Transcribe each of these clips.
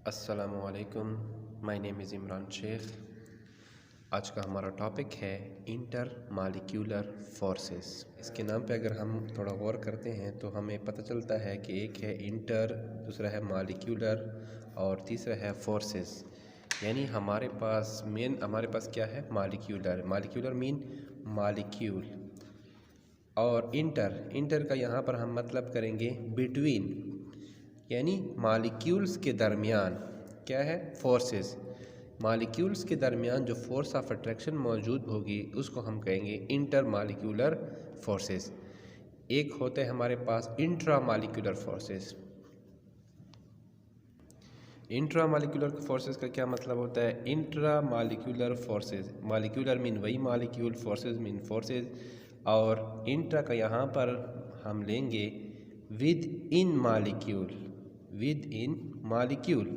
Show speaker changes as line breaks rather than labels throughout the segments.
अस्सलामुअलैकुम, my name is Imran Shaikh. आज का हमारा टॉपिक है इंटर मालिक्यूलर फोर्सेस। इसके नाम पे अगर हम थोड़ा गौर करते हैं तो हमें पता चलता है कि एक है इंटर, दूसरा है मालिक्यूलर और तीसरा है फोर्सेस। यानी हमारे पास क्या है, मालिक्यूलर मीन मालिक्यूल, और इंटर का यहाँ पर हम मतलब करेंगे बिटवीन, यानी मालिक्यूल्स के दरमियान क्या है, फोर्सेस। मालिक्यूल्स के दरमियान जो फोर्स ऑफ अट्रैक्शन मौजूद होगी उसको हम कहेंगे इंटर मालिक्यूलर फोर्सेस। एक होते हैं हमारे पास intramolecular forces. Intramolecular forces का क्या मतलब होता है? Intramolecular forces, molecular mean वही मालिक्यूल, फोर्सेस मीन फोर्सेस, और इंट्रा का यहाँ पर हम लेंगे विद इन मालिक्यूल,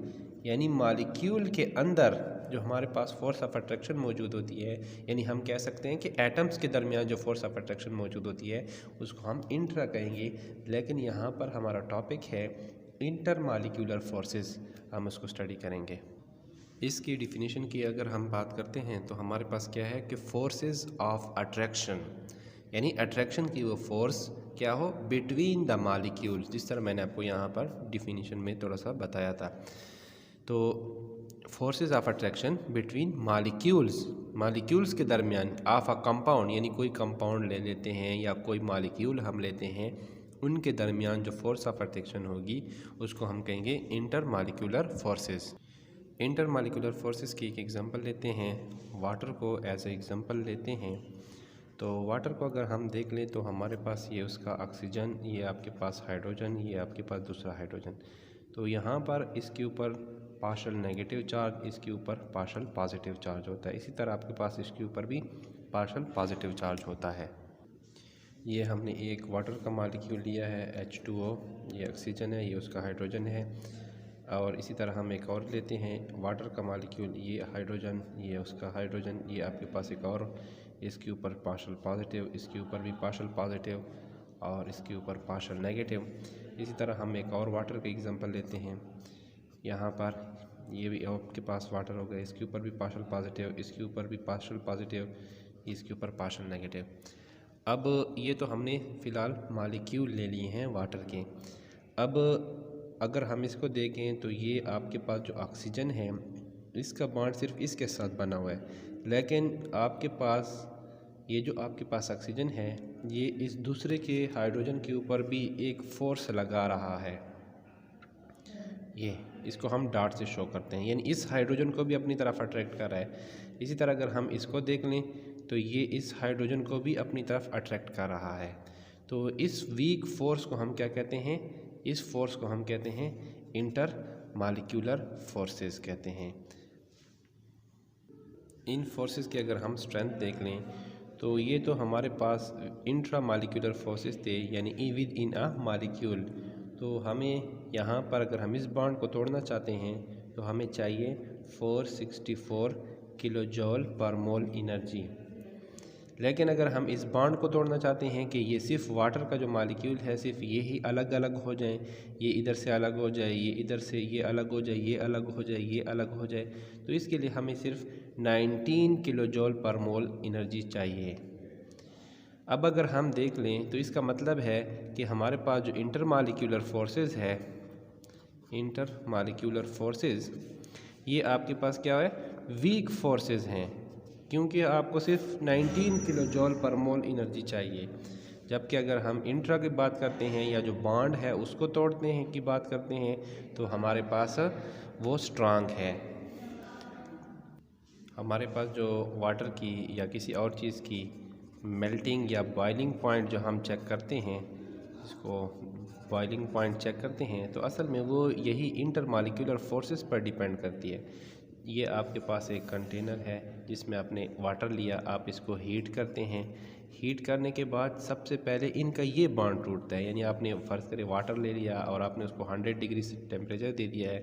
यानी मालिक्यूल के अंदर जो हमारे पास फोर्स ऑफ अट्रैक्शन मौजूद होती है, यानी हम कह सकते हैं कि एटम्स के दरमियान जो फोर्स ऑफ अट्रैक्शन मौजूद होती है उसको हम इंट्रा कहेंगे। लेकिन यहाँ पर हमारा टॉपिक है इंटर मालिक्यूलर फोर्सेस, हम उसको स्टडी करेंगे। इसकी डिफिनीशन की अगर हम बात करते हैं तो हमारे पास क्या है कि फोर्सेस ऑफ अट्रैक्शन, यानी अट्रैक्शन की वो फोर्स क्या हो बिटवीन द मालिक्यूल्स, जिस तरह मैंने आपको यहाँ पर डिफिनीशन में थोड़ा सा बताया था। तो forces of attraction between molecules के दरमियान ऑफ अ कंपाउंड, यानी कोई कंपाउंड ले लेते हैं या कोई मालिक्यूल हम लेते हैं, उनके दरमियान जो फोर्स ऑफ अट्रैक्शन होगी उसको हम कहेंगे inter molecular forces. Inter molecular forces की एक एग्जांपल लेते हैं, वाटर को एज ए एग्जांपल लेते हैं। तो वाटर को अगर हम देख लें तो हमारे पास ये उसका ऑक्सीजन, ये आपके पास हाइड्रोजन, ये आपके पास दूसरा हाइड्रोजन। तो यहाँ पर इसके ऊपर पार्शल नेगेटिव चार्ज, इसके ऊपर पार्शल पॉजिटिव चार्ज होता है। इसी तरह आपके पास इसके ऊपर भी पार्शल पॉजिटिव चार्ज होता है। ये हमने एक वाटर का मालिक्यूल लिया है H2O, ये ऑक्सीजन है, ये उसका हाइड्रोजन है। और इसी तरह हम एक और लेते हैं वाटर का मालिक्यूल, ये हाइड्रोजन, ये उसका हाइड्रोजन, ये आपके पास एक और, इसके ऊपर पार्शल पॉजिटिव, इसके ऊपर भी पार्शल पॉजिटिव और इसके ऊपर पार्शल नेगेटिव। इसी तरह हम एक और वाटर का एग्जांपल लेते हैं, यहाँ पर ये भी आपके पास वाटर हो गया, इसके ऊपर भी पार्शल पॉजिटिव, इसके ऊपर भी पार्शल पॉजिटिव, इसके ऊपर पार्शल नेगेटिव। अब ये तो हमने फ़िलहाल मालिक्यूल ले लिए हैं वाटर के। अब अगर हम इसको देखें तो ये आपके पास जो ऑक्सीजन है इसका बॉन्ड सिर्फ इसके साथ बना हुआ है, लेकिन आपके पास ये जो आपके पास ऑक्सीजन है ये इस दूसरे के हाइड्रोजन के ऊपर भी एक फोर्स लगा रहा है। ये इसको हम डॉट से शो करते हैं, यानी इस हाइड्रोजन को भी अपनी तरफ अट्रैक्ट कर रहा है। इसी तरह अगर हम इसको देख लें तो ये इस हाइड्रोजन को भी अपनी तरफ अट्रैक्ट कर रहा है। तो इस वीक फोर्स को हम क्या कहते हैं? इस फोर्स को हम कहते हैं इंटर मालिक्यूलर फोर्सेस कहते हैं। इन फोर्सेस की अगर हम स्ट्रेंथ देख लें तो ये तो हमारे पास इंट्रा मालिक्यूलर फोर्सेस थे, यानी विद इन अ मालिक्यूल। तो हमें यहाँ पर अगर हम इस बॉन्ड को तोड़ना चाहते हैं तो हमें चाहिए 464 किलो जॉल पर मोल एनर्जी। लेकिन अगर हम इस बॉन्ड को तोड़ना चाहते हैं कि ये सिर्फ वाटर का जो मालिक्यूल है सिर्फ ये ही अलग अलग हो जाए, ये इधर से अलग हो जाए, ये इधर से ये अलग हो जाए, ये अलग हो जाए, ये अलग हो जाए, तो इसके लिए हमें सिर्फ 19 किलो जॉल पर मोल एनर्जी चाहिए। अब अगर हम देख लें तो इसका मतलब है कि हमारे पास जो इंटर मालिक्यूलर फोर्सेस है, इंटर मालिक्यूलर फोर्सेस, ये आपके पास क्या है, वीक फोर्सेस हैं, क्योंकि आपको सिर्फ 19 किलो जॉल पर मोल एनर्जी चाहिए। जबकि अगर हम इंट्रा की बात करते हैं या जो बॉन्ड है उसको तोड़ते हैं की बात करते हैं तो हमारे पास वो स्ट्रांग है। हमारे पास जो वाटर की या किसी और चीज़ की मेल्टिंग या बॉइलिंग पॉइंट जो हम चेक करते हैं, इसको बॉइलिंग पॉइंट चेक करते हैं, तो असल में वो यही इंटर मालिक्यूलर फोर्सेस पर डिपेंड करती है। ये आपके पास एक कंटेनर है जिसमें आपने वाटर लिया, आप इसको हीट करते हैं। हीट करने के बाद सबसे पहले इनका ये बॉन्ड टूटता है, यानी आपने फ़र्ज़ करें वाटर ले लिया और आपने उसको 100 डिग्री टेम्परेचर दे दिया है,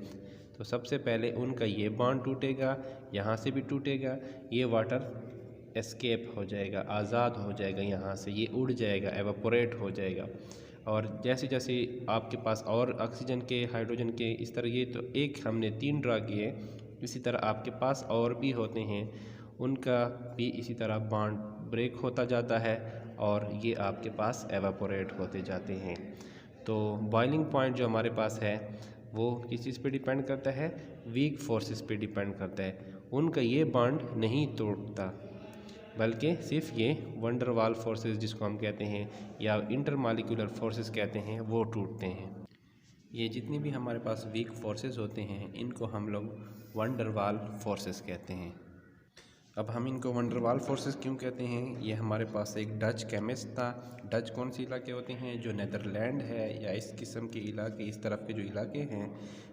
तो सबसे पहले उनका ये बॉन्ड टूटेगा, यहाँ से भी टूटेगा, ये वाटर एस्केप हो जाएगा, आज़ाद हो जाएगा, यहाँ से ये उड़ जाएगा, एवापोरेट हो जाएगा। और जैसे जैसे आपके पास और ऑक्सीजन के, हाइड्रोजन के, इस तरह ये तो एक हमने 3 ड्रा किए, इसी तरह आपके पास और भी होते हैं, उनका भी इसी तरह बॉन्ड ब्रेक होता जाता है और ये आपके पास एवापोरेट होते जाते हैं। तो बॉइलिंग पॉइंट जो हमारे पास है वो किस चीज़ पे डिपेंड करता है? वीक फोर्सेस पे डिपेंड करता है। उनका ये बॉन्ड नहीं तोड़ता, बल्कि सिर्फ ये वंडर वाल फोर्सेस जिसको हम कहते हैं या इंटरमॉलिक्यूलर फोर्सेस कहते हैं वो टूटते हैं। ये जितनी भी हमारे पास वीक फोर्सेस होते हैं इनको हम लोग वंडर वाल फोर्सेस कहते हैं। अब हम इनको वंडर वाल फोर्सेस क्यों कहते हैं? ये हमारे पास एक डच केमिस्ट था। डच कौन से इलाके होते हैं? जो नेदरलैंड है या इस किस्म के इलाके, इस तरफ के जो इलाके हैं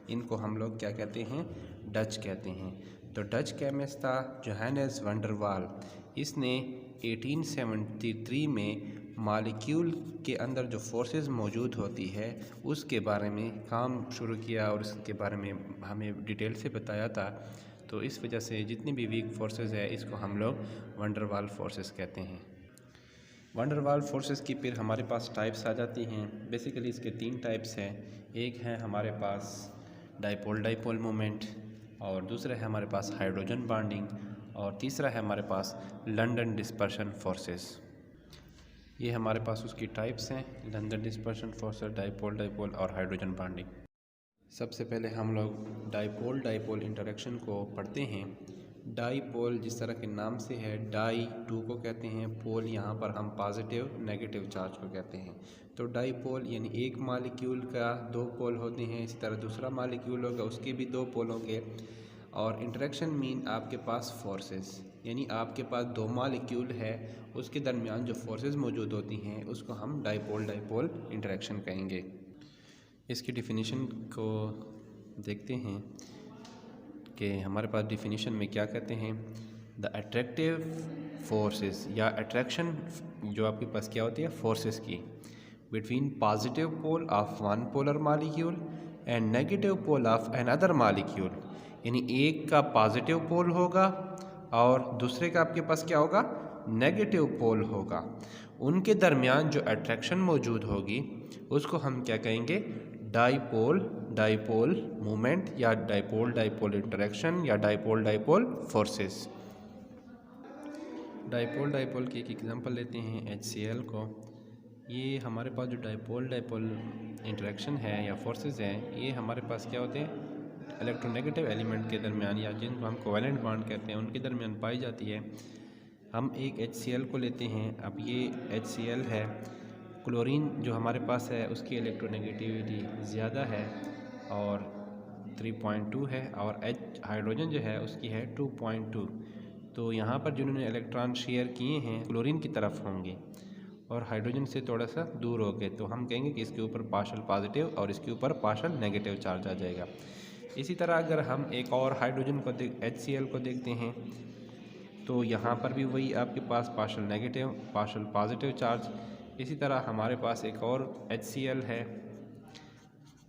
इनको हम लोग क्या कहते हैं? डच कहते हैं। तो डच केमिस्ट था जोहानेस वंडर वाल। इसने 1873 में मॉलिक्यूल के अंदर जो फोर्सेस मौजूद होती है उसके बारे में काम शुरू किया और उसके बारे में हमें डिटेल से बताया था। तो इस वजह से जितनी भी वीक फोर्सेस है इसको हम लोग वंडर वाल फोर्सेस कहते हैं। वंडर वाल फोर्सेस की फिर हमारे पास टाइप्स आ जाती हैं। बेसिकली इसके 3 टाइप्स हैं। एक है हमारे पास डाइपोल डाइपोल मोमेंट, और दूसरा है हमारे पास हाइड्रोजन बॉन्डिंग, और तीसरा है हमारे पास लंदन डिस्पर्शन फोर्सेस। ये हमारे पास उसकी टाइप्स हैं, London dispersion forces, dipole dipole और हाइड्रोजन बॉन्डिंग। सबसे पहले हम लोग डाइपोल डाइपोल इंटरेक्शन को पढ़ते हैं। डाइपोल जिस तरह के नाम से है, डाई 2 को कहते हैं, पोल यहाँ पर हम पॉजिटिव नेगेटिव चार्ज को कहते हैं। तो डाइपोल यानी एक मॉलिक्यूल का 2 पोल होते हैं, इसी तरह दूसरा मॉलिक्यूल होगा उसके भी 2 पोल होंगे। और इंटरेक्शन मीन आपके पास फोर्सेस, यानी आपके पास 2 मॉलिक्यूल है उसके दरमियान जो फोर्सेस मौजूद होती हैं उसको हम डाइपोल डाइपोल इंटरेक्शन कहेंगे। इसकी डिफिनीशन को देखते हैं कि हमारे पास डिफिनीशन में क्या कहते हैं। द अट्रैक्टिव फोर्सेस या अट्रैक्शन जो आपके पास क्या होती है फोर्सेस की, between positive pole of one polar molecule and negative pole of another molecule, यानी एक का पॉजिटिव पोल होगा और दूसरे का आपके पास क्या होगा नेगेटिव पोल होगा, उनके दरमियान जो अट्रैक्शन मौजूद होगी उसको हम क्या कहेंगे डाइपोल डाइपोल मूवमेंट या डाइपोल डाइपोल इंटरेक्शन या dipole dipole forces. Dipole dipole की एक एग्जांपल लेते हैं HCl को। ये हमारे पास जो डाइपोल डाइपोल इंटरेक्शन है या फोर्सेस हैं ये हमारे पास क्या होते हैं इलेक्ट्रोनेगेटिव एलिमेंट के दरमियान या जिनको हम कोवेलेंट बॉन्ड कहते हैं उनके दरमियान पाई जाती है। हम एक HCl को लेते हैं। अब ये HCl है, क्लोरीन जो हमारे पास है उसकी इलेक्ट्रोनेगेटिविटी ज़्यादा है और 3.2 है, और हाइड्रोजन जो है उसकी है 2.2। तो यहाँ पर जिन्होंने इलेक्ट्रॉन शेयर किए हैं क्लोरीन की तरफ होंगे और हाइड्रोजन से थोड़ा सा दूर हो गए, तो हम कहेंगे कि इसके ऊपर पार्शल पॉजिटिव और इसके ऊपर पार्शल नेगेटिव चार्ज आ जाएगा। इसी तरह अगर हम एक और हाइड्रोजन को HCl को देखते हैं तो यहाँ पर भी वही आपके पास partial negative partial positive charge. इसी तरह हमारे पास एक और HCl है,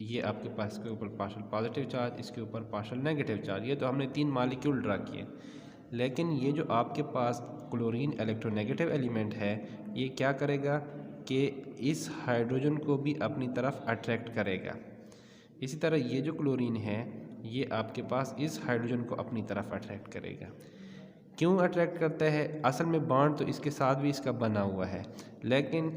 ये आपके पास इसके ऊपर पार्शल पॉजिटिव चार्ज, इसके ऊपर पार्शल नेगेटिव चार्ज। ये तो हमने 3 मॉलिक्यूल ड्रा किए, लेकिन ये जो आपके पास क्लोरीन इलेक्ट्रोनेगेटिव एलिमेंट है ये क्या करेगा कि इस हाइड्रोजन को भी अपनी तरफ अट्रैक्ट करेगा। इसी तरह ये जो क्लोरीन है ये आपके पास इस हाइड्रोजन को अपनी तरफ अट्रैक्ट करेगा। क्यों अट्रैक्ट करता है? असल में बॉन्ड तो इसके साथ भी इसका बना हुआ है, लेकिन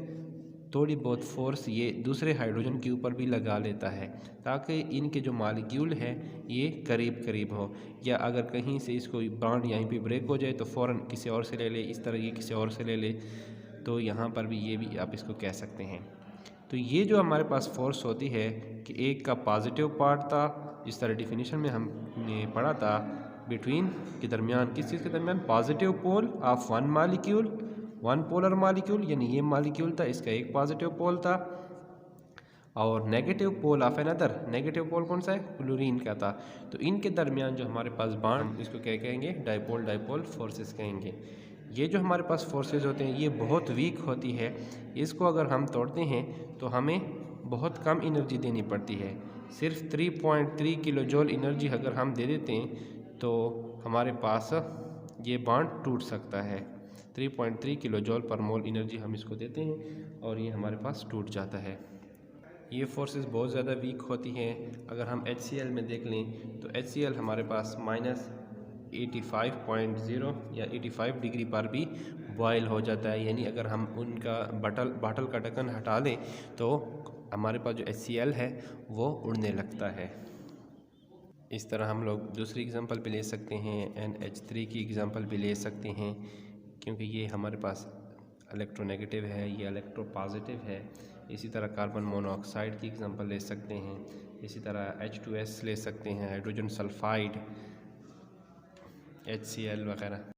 थोड़ी बहुत फोर्स ये दूसरे हाइड्रोजन के ऊपर भी लगा लेता है ताकि इनके जो मॉलिक्यूल हैं ये करीब करीब हो, या अगर कहीं से इसको बॉन्ड यहीं पे ब्रेक हो जाए तो फ़ौरन किसी और से ले ले, इस तरह ये किसी और से ले ले। तो यहाँ पर भी ये भी आप इसको कह सकते हैं। तो ये जो हमारे पास फोर्स होती है कि एक का पॉजिटिव पार्ट था, इस तरह डिफिनीशन में हमने पढ़ा था, बिटवीन के दरमियान, किस चीज़ के दरमियान, positive pole of one molecule, one polar molecule यानी ये मॉलिक्यूल था इसका एक पॉजिटिव पोल था, और negative pole of another, negative pole कौन सा है क्लोरीन का था। तो इनके दरमियान जो हमारे पास बॉन्ड, इसको क्या कहेंगे डाइपोल डाइपोल फोर्सेस कहेंगे। ये जो हमारे पास फोर्सेस होते हैं ये बहुत वीक होती है, इसको अगर हम तोड़ते हैं तो हमें बहुत कम एनर्जी देनी पड़ती है। सिर्फ 3.3 किलो जूल एनर्जी अगर हम दे देते हैं तो हमारे पास ये बॉन्ड टूट सकता है। 3.3 किलो जूल पर मोल एनर्जी हम इसको देते हैं और ये हमारे पास टूट जाता है। ये फोर्सेस बहुत ज़्यादा वीक होती हैं। अगर हम HCl में देख लें तो HCl हमारे पास -85.0 या 85 डिग्री पर भी बॉयल हो जाता है। यानी अगर हम उनका बाटल का ढक्कन हटा दें तो हमारे पास जो HCl है वो उड़ने लगता है। इस तरह हम लोग दूसरी एग्ज़ाम्पल भी ले सकते हैं, NH3 की एग्ज़ाम्पल भी ले सकते हैं, क्योंकि ये हमारे पास इलेक्ट्रोनेगेटिव है, ये इलेक्ट्रो पॉजिटिव है। इसी तरह कार्बन मोनोऑक्साइड की एग्ज़ाम्पल ले सकते हैं, इसी तरह H2S ले सकते हैं, हाइड्रोजन सल्फाइड, HCl वगैरह।